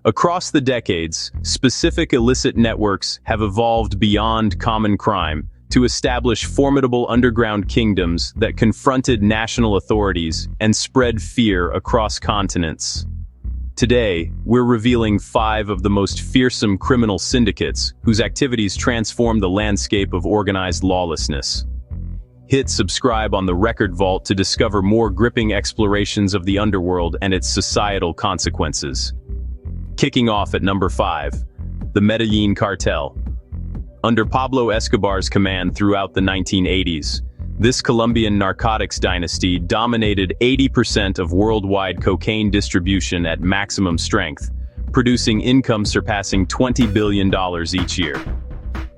Across the decades, specific illicit networks have evolved beyond common crime to establish formidable underground kingdoms that confronted national authorities and spread fear across continents. Today, we're revealing 5 of the most fearsome criminal syndicates whose activities transform the landscape of organized lawlessness. Hit subscribe on the Record Vault to discover more gripping explorations of the underworld and its societal consequences. Kicking off at number 5, the Medellin cartel. Under Pablo Escobar's command throughout the 1980s, this Colombian narcotics dynasty dominated 80% of worldwide cocaine distribution at maximum strength, producing income surpassing $20 billion each year.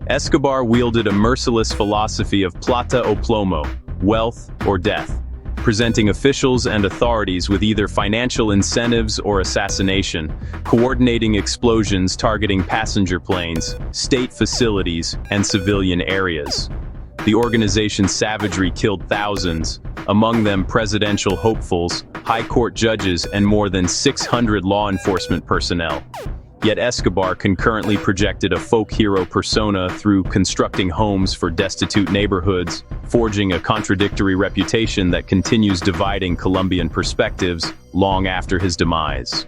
Escobar wielded a merciless philosophy of plata o plomo, wealth or death, presenting officials and authorities with either financial incentives or assassination, coordinating explosions targeting passenger planes, state facilities, and civilian areas. The organization's savagery killed thousands, among them presidential hopefuls, high court judges, and more than 600 law enforcement personnel. Yet Escobar concurrently projected a folk hero persona through constructing homes for destitute neighborhoods, forging a contradictory reputation that continues dividing Colombian perspectives long after his demise.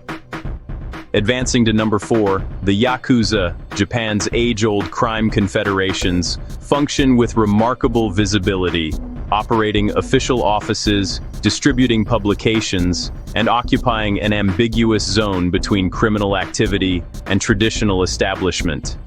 Advancing to number 4, the Yakuza, Japan's age-old crime confederations, function with remarkable visibility, operating official offices, distributing publications, and occupying an ambiguous zone between criminal activity and traditional establishment.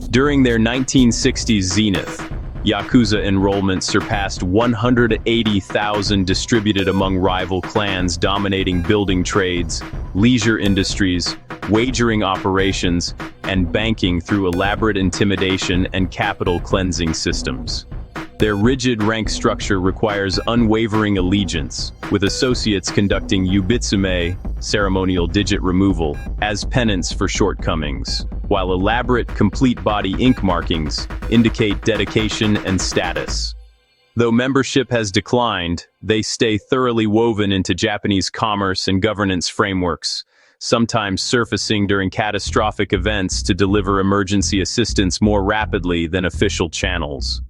During their 1960s zenith, Yakuza enrollment surpassed 180,000, distributed among rival clans dominating building trades, leisure industries, wagering operations, and banking through elaborate intimidation and capital cleansing systems. Their rigid rank structure requires unwavering allegiance, with associates conducting yubitsume, ceremonial digit removal, as penance for shortcomings, while elaborate complete-body ink markings indicate dedication and status. Though membership has declined, they stay thoroughly woven into Japanese commerce and governance frameworks, sometimes surfacing during catastrophic events to deliver emergency assistance more rapidly than official channels.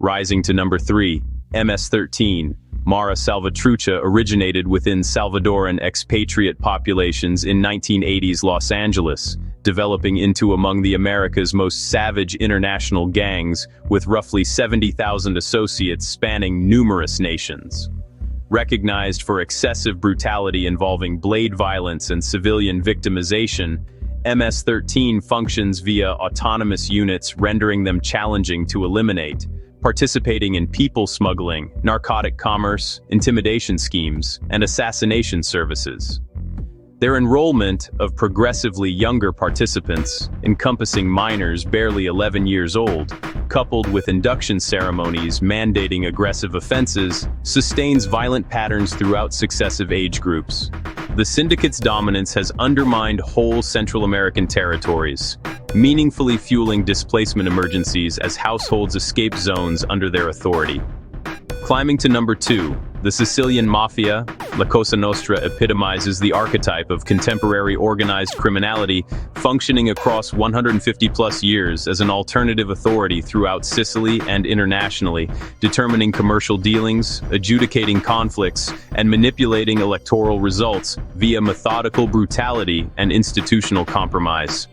Rising to number 3, MS-13, Mara Salvatrucha originated within Salvadoran expatriate populations in 1980s Los Angeles, developing into among the America's most savage international gangs, with roughly 70,000 associates spanning numerous nations. Recognized for excessive brutality involving blade violence and civilian victimization, MS-13 functions via autonomous units, rendering them challenging to eliminate, participating in people smuggling, narcotic commerce, intimidation schemes, and assassination services. Their enrollment of progressively younger participants, encompassing minors barely 11 years old, coupled with induction ceremonies mandating aggressive offenses, sustains violent patterns throughout successive age groups. The syndicate's dominance has undermined whole Central American territories, meaningfully fueling displacement emergencies as households escape zones under their authority. Climbing to number 2, the Sicilian Mafia, La Cosa Nostra, epitomizes the archetype of contemporary organized criminality, functioning across 150-plus years as an alternative authority throughout Sicily and internationally, determining commercial dealings, adjudicating conflicts, and manipulating electoral results via methodical brutality and institutional compromise.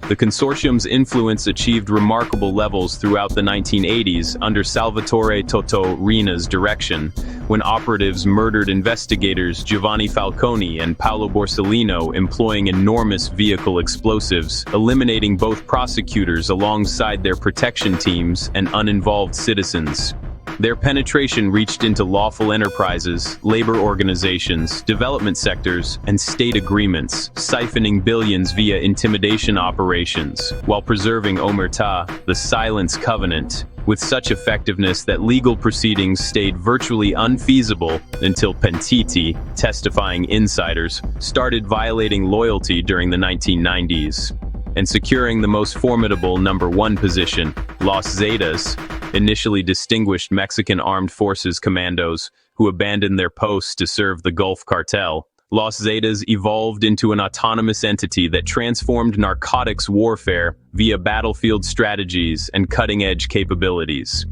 The consortium's influence achieved remarkable levels throughout the 1980s under Salvatore Toto Rina's direction, when operatives murdered investigators Giovanni Falcone and Paolo Borsellino, employing enormous vehicle explosives, eliminating both prosecutors alongside their protection teams and uninvolved citizens. Their penetration reached into lawful enterprises, labor organizations, development sectors, and state agreements, siphoning billions via intimidation operations, while preserving omerta, the silence covenant, with such effectiveness that legal proceedings stayed virtually unfeasible until pentiti, testifying insiders, started violating loyalty during the 1990s. And securing the most formidable number 1 position, Los Zetas, initially distinguished Mexican armed forces commandos who abandoned their posts to serve the Gulf cartel, Los Zetas evolved into an autonomous entity that transformed narcotics warfare via battlefield strategies and cutting-edge capabilities.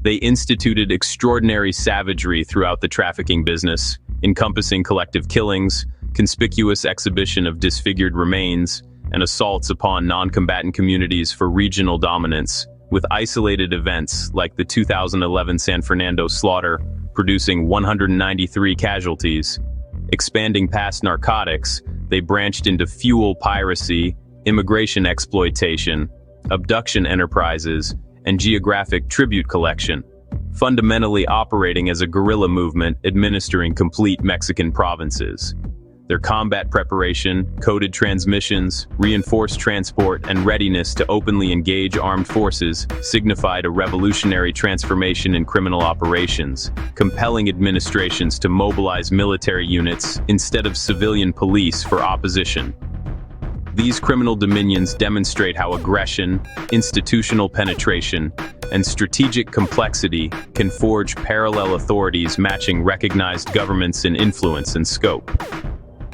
They instituted extraordinary savagery throughout the trafficking business, encompassing collective killings, conspicuous exhibition of disfigured remains, and assaults upon non-combatant communities for regional dominance, with isolated events like the 2011 San Fernando slaughter producing 193 casualties. Expanding past narcotics, they branched into fuel piracy, immigration exploitation, abduction enterprises, and geographic tribute collection, fundamentally operating as a guerrilla movement administering complete Mexican provinces. Their combat preparation, coded transmissions, reinforced transport, and readiness to openly engage armed forces signified a revolutionary transformation in criminal operations, compelling administrations to mobilize military units instead of civilian police for opposition. These criminal dominions demonstrate how aggression, institutional penetration, and strategic complexity can forge parallel authorities matching recognized governments in influence and scope.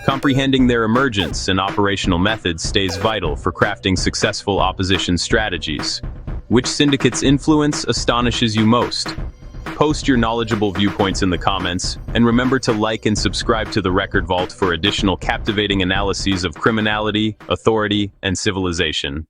Comprehending their emergence and operational methods stays vital for crafting successful opposition strategies. Which syndicate's influence astonishes you most? Post your knowledgeable viewpoints in the comments, and remember to like and subscribe to the Record Vault for additional captivating analyses of criminality, authority, and civilization.